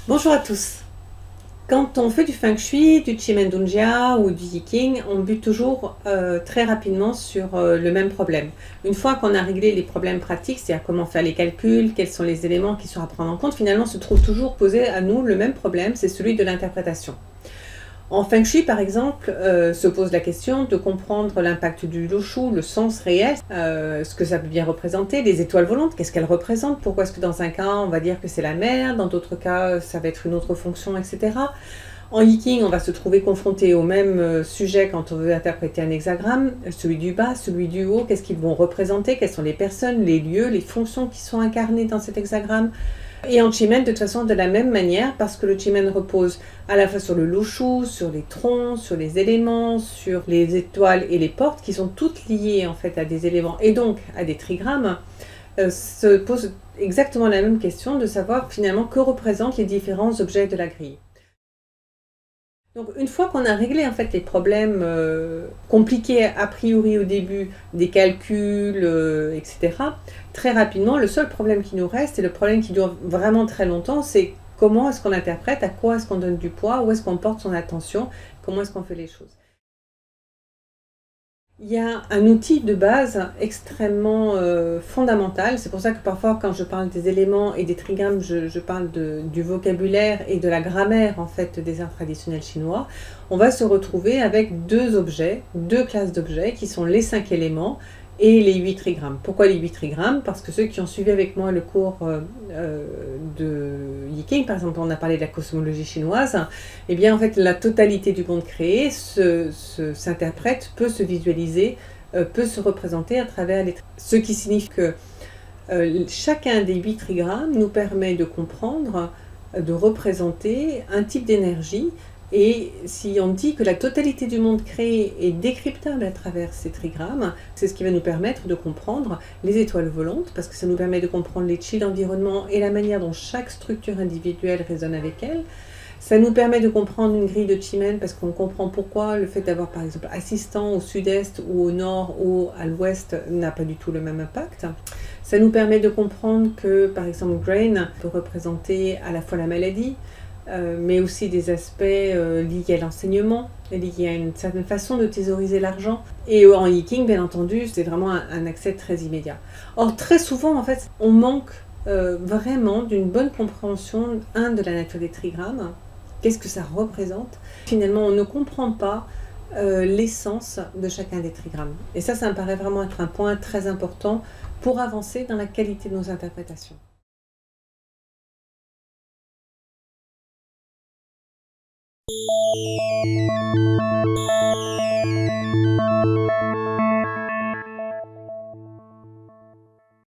Bonjour à tous. Quand on fait du Feng Shui, du Chimendunjia ou du Yiking, on bute toujours très rapidement sur le même problème. Une fois qu'on a réglé les problèmes pratiques, c'est-à-dire comment faire les calculs, quels sont les éléments qui sont à prendre en compte, finalement se trouve toujours posé à nous le même problème, c'est celui de l'interprétation. En Feng Shui, par exemple, se pose la question de comprendre l'impact du Loshu, le sens réel, ce que ça peut bien représenter, les étoiles volantes, qu'est-ce qu'elles représentent, pourquoi est-ce que dans un cas on va dire que c'est la mer, dans d'autres cas ça va être une autre fonction, etc. En Yiking, on va se trouver confronté au même sujet quand on veut interpréter un hexagramme, celui du bas, celui du haut, qu'est-ce qu'ils vont représenter, quelles sont les personnes, les lieux, les fonctions qui sont incarnées dans cet hexagramme. Et en Chimen, de toute façon, de la même manière, parce que le Chimen repose à la fois sur le Loshu, sur les troncs, sur les éléments, sur les étoiles et les portes, qui sont toutes liées en fait à des éléments et donc à des trigrammes, se pose exactement la même question de savoir finalement que représentent les différents objets de la grille. Donc une fois qu'on a réglé en fait les problèmes compliqués a priori au début, des calculs, etc., très rapidement, le seul problème qui nous reste, et le problème qui dure vraiment très longtemps, c'est comment est-ce qu'on interprète, à quoi est-ce qu'on donne du poids, où est-ce qu'on porte son attention, comment est-ce qu'on fait les choses. Il y a un outil de base extrêmement fondamental. C'est pour ça que parfois, quand je parle des éléments et des trigrammes, je parle du vocabulaire et de la grammaire en fait des arts traditionnels chinois. On va se retrouver avec deux objets, deux classes d'objets qui sont les 5 éléments et les 8 trigrammes. Pourquoi les 8 trigrammes? Parce que ceux qui ont suivi avec moi le cours de Yiking, par exemple, on a parlé de la cosmologie chinoise, eh bien en fait la totalité du monde créé s'interprète, peut se visualiser, peut se représenter à travers les trigrammes. Ce qui signifie que chacun des 8 trigrammes nous permet de comprendre, de représenter un type d'énergie. Et si on dit que la totalité du monde créé est décryptable à travers ces trigrammes, c'est ce qui va nous permettre de comprendre les étoiles volantes, parce que ça nous permet de comprendre les chi d'environnement et la manière dont chaque structure individuelle résonne avec elle. Ça nous permet de comprendre une grille de Chimen parce qu'on comprend pourquoi le fait d'avoir par exemple assistant au sud-est ou au nord ou à l'ouest n'a pas du tout le même impact. Ça nous permet de comprendre que par exemple Grain peut représenter à la fois la maladie, mais aussi des aspects liés à l'enseignement, liés à une certaine façon de thésauriser l'argent. Et en Yiking, bien entendu, c'est vraiment un accès très immédiat. Or, très souvent, en fait, on manque vraiment d'une bonne compréhension, de la nature des trigrammes. Qu'est-ce que ça représente? Finalement, on ne comprend pas l'essence de chacun des trigrammes. Et ça me paraît vraiment être un point très important pour avancer dans la qualité de nos interprétations.